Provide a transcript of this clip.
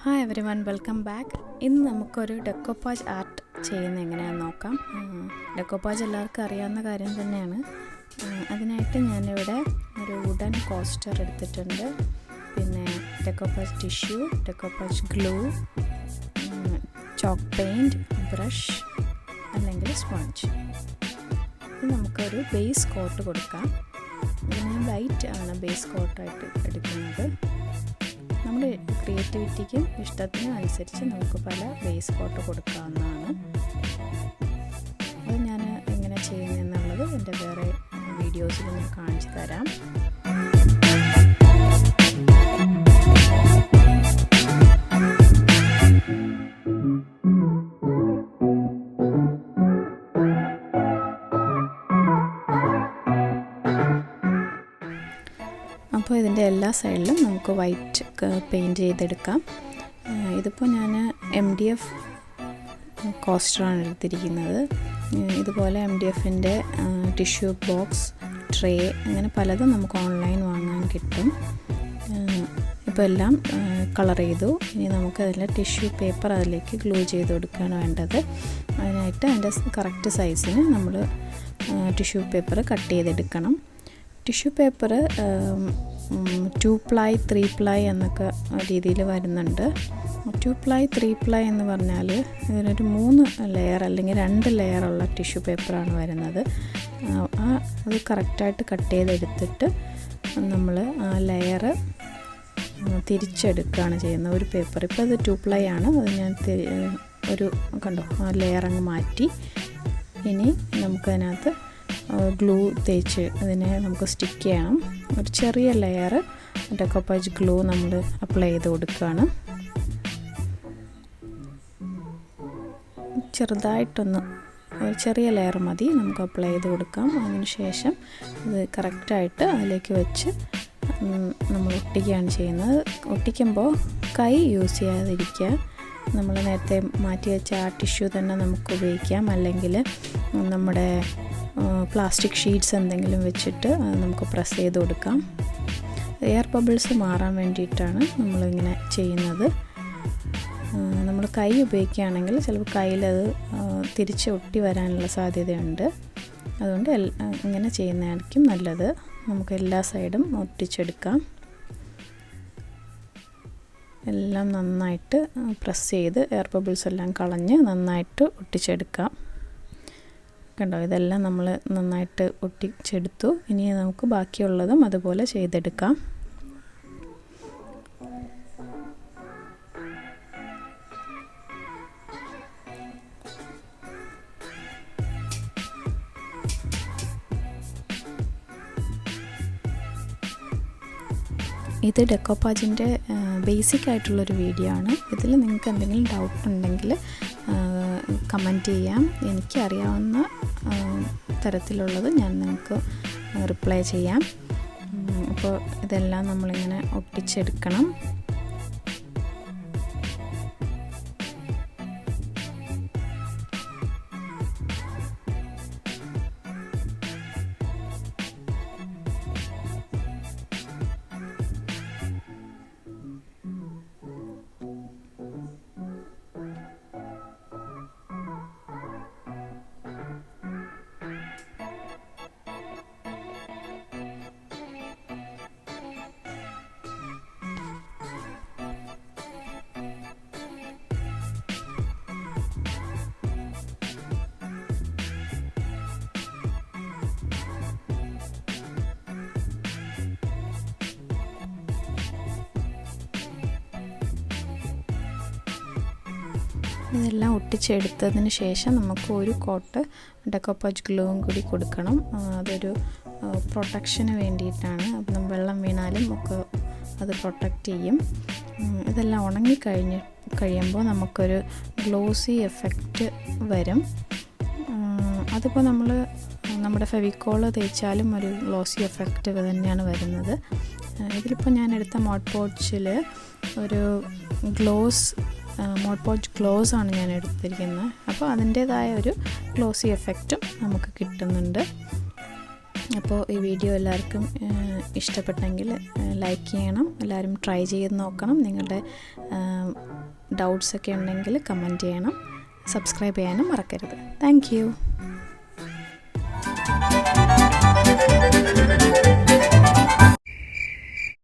Hi everyone, welcome back. ഇന്ന് നമുക്കൊരു ഡെക്കോപ്പാജ് art ചെയ്യുന്നത് എങ്ങനെയാണെന്ന് നോക്കാം. ഡെക്കോപ്പാജ് എല്ലാവർക്കും അറിയാവുന്ന കാര്യം തന്നെയാണ്. അതിനായിട്ട് ഞാനിവിടെ ഒരു വുഡൻ കോസ്റ്റർ എടുത്തിട്ടുണ്ട്. പിന്നെ decoupage tissue, decoupage glue, chalk paint, brush അല്ലെങ്കിൽ സ്പോഞ്ച്. ഇത് നമുക്കൊരു ബേസ് കോട്ട് കൊടുക്കാം. ഇതിന് വൈറ്റ് ആണ് ബേസ് കോട്ടായിട്ട് എടുക്കുന്നത്. നമ്മുടെ ക്രിയേറ്റിവിറ്റിക്കും ഇഷ്ടത്തിനും അനുസരിച്ച് നമുക്ക് പല ബേസ് കോട്ട് കൊടുക്കാവുന്നതാണ്. അത് ഞാൻ എങ്ങനെ ചെയ്യുന്നതെന്നുള്ളത് എൻ്റെ വേറെ വീഡിയോസിൽ ഞാൻ കാണിച്ചു തരാം. അപ്പോൾ ഇതിൻ്റെ എല്ലാ സൈഡിലും നമുക്ക് വൈറ്റ് പെയിൻറ്റ് ചെയ്തെടുക്കാം. ഇതിപ്പോൾ ഞാൻ MDF കോസ്റ്ററാണ് എടുത്തിരിക്കുന്നത്. ഇതുപോലെ MDFൻ്റെ ടിഷ്യൂ ബോക്സ്, ട്രേ, അങ്ങനെ പലതും നമുക്ക് ഓൺലൈൻ വാങ്ങാൻ കിട്ടും. ഇപ്പോൾ എല്ലാം കളർ ചെയ്തു. ഇനി നമുക്ക് അതിൽ ടിഷ്യൂ പേപ്പർ അതിലേക്ക് ഗ്ലൂ ചെയ്ത് കൊടുക്കുകയാണ് വേണ്ടത്. അതിനായിട്ട് അതിൻ്റെ കറക്റ്റ് സൈസിന് നമ്മൾ ടിഷ്യൂ പേപ്പർ കട്ട് ചെയ്തെടുക്കണം. ടിഷ്യൂ പേപ്പർ 2 ply 3 ply എന്നൊക്കെ രീതിയിൽ വരുന്നുണ്ട്. 2 ply 3 ply എന്ന് പറഞ്ഞാൽ ഇതിനൊരു 3 ലെയർ അല്ലെങ്കിൽ 2 ലെയറുള്ള ടിഷ്യൂ പേപ്പറാണ് വരുന്നത്. അത് കറക്റ്റായിട്ട് കട്ട് ചെയ്തെടുത്തിട്ട് നമ്മൾ ആ ലെയർ തിരിച്ചെടുക്കുകയാണ് ചെയ്യുന്നത്. ഒരു പേപ്പർ ഇപ്പോൾ ഇത് 2 ply ആണ്. അത് ഞാൻ ഒരു കണ്ടോ ആ ലെയർ അങ്ങ് മാറ്റി. ഇനി നമുക്കതിനകത്ത് ഗ്ലൂ തേച്ച് ഇതിനെ നമുക്ക് സ്റ്റിക്ക് ചെയ്യണം. ഒരു ചെറിയ ലെയർ ഡെക്കോപ്പാജ് ഗ്ലൂ നമ്മൾ അപ്ലൈ ചെയ്ത് കൊടുക്കുകയാണ്. ചെറുതായിട്ടൊന്ന് ഒരു ചെറിയ ലെയർ മതി നമുക്ക് അപ്ലൈ ചെയ്ത് കൊടുക്കാം. അതിന് ശേഷം ഇത് കറക്റ്റായിട്ട് അതിലേക്ക് വെച്ച് നമ്മൾ ഒട്ടിക്കുകയാണ് ചെയ്യുന്നത്. ഒട്ടിക്കുമ്പോൾ കൈ യൂസ് ചെയ്യാതിരിക്കുക. നമ്മൾ നേരത്തെ മാറ്റി വെച്ച ആ ടിഷ്യൂ തന്നെ നമുക്ക് ഉപയോഗിക്കാം. അല്ലെങ്കിൽ നമ്മുടെ പ്ലാസ്റ്റിക് ഷീറ്റ്സ് എന്തെങ്കിലും വെച്ചിട്ട് അത് നമുക്ക് പ്രസ് ചെയ്ത് കൊടുക്കാം. എയർ ബബിൾസ് മാറാൻ വേണ്ടിയിട്ടാണ് നമ്മളിങ്ങനെ ചെയ്യുന്നത്. നമ്മൾ കൈ ഉപയോഗിക്കുകയാണെങ്കിൽ ചിലപ്പോൾ കയ്യിലത് തിരിച്ച് ഒട്ടി വരാനുള്ള സാധ്യതയുണ്ട്. അതുകൊണ്ട് ഇങ്ങനെ ചെയ്യുന്നതായിരിക്കും നല്ലത്. നമുക്ക് എല്ലാ സൈഡും ഒട്ടിച്ചെടുക്കാം. എല്ലാം നന്നായിട്ട് പ്രസ് ചെയ്ത് എയർ ബബിൾസ് എല്ലാം കളഞ്ഞ് നന്നായിട്ട് ഒട്ടിച്ചെടുക്കാം. കണ്ടോ, ഇതെല്ലാം നമ്മൾ നന്നായിട്ട് ഒട്ടിച്ചെടുത്തു. ഇനി നമുക്ക് ബാക്കിയുള്ളതും അതുപോലെ ചെയ്തെടുക്കാം. ഇത് ഡെക്കോപ്പാജിൻ്റെ ബേസിക് ആയിട്ടുള്ളൊരു വീഡിയോ ആണ്. ഇതിൽ നിങ്ങൾക്ക് എന്തെങ്കിലും ഡൗട്ട് ഉണ്ടെങ്കിൽ കമൻറ്റ് ചെയ്യാം. എനിക്കറിയാവുന്ന തരത്തിലുള്ളത് ഞാൻ നിങ്ങൾക്ക് റിപ്ലൈ ചെയ്യാം. അപ്പോൾ ഇതെല്ലാം നമ്മളിങ്ങനെ ഒട്ടിച്ചെടുക്കണം. ഇതെല്ലാം ഒട്ടിച്ചെടുത്തതിന് ശേഷം നമുക്ക് ഒരു കോട്ട് ഡെക്കോപ്പാജ് ഗ്ലൂവും കൂടി കൊടുക്കണം. അതൊരു പ്രൊട്ടക്ഷന് വേണ്ടിയിട്ടാണ്. അപ്പം വെള്ളം വീണാലും ഒക്കെ അത് പ്രൊട്ടക്റ്റ് ചെയ്യും. ഇതെല്ലാം കഴിയുമ്പോൾ നമുക്കൊരു ഗ്ലോസി എഫക്റ്റ് വരും. അതിപ്പോൾ നമ്മുടെ ഫെവിക്കോൾ തേച്ചാലും ഒരു ഗ്ലോസി എഫക്റ്റ് തന്നെയാണ് വരുന്നത്. ഇതിലിപ്പോൾ ഞാൻ എടുത്ത മോഡ് പോഡ്ജിൽ ഒരു മോഡ് പോഡ്ജ് ഗ്ലോസ് ആണ് ഞാൻ എടുത്തിരിക്കുന്നത്. അപ്പോൾ അതിൻ്റേതായ ഒരു ഗ്ലോസി എഫക്റ്റും നമുക്ക് കിട്ടുന്നുണ്ട്. അപ്പോൾ ഈ വീഡിയോ എല്ലാവർക്കും ഇഷ്ടപ്പെട്ടെങ്കിൽ ലൈക്ക് ചെയ്യണം, എല്ലാവരും ട്രൈ ചെയ്ത് നോക്കണം. നിങ്ങളുടെ ഡൗട്ട്സൊക്കെ ഉണ്ടെങ്കിൽ കമൻറ്റ് ചെയ്യണം. സബ്സ്ക്രൈബ് ചെയ്യാനും മറക്കരുത്. Thank you.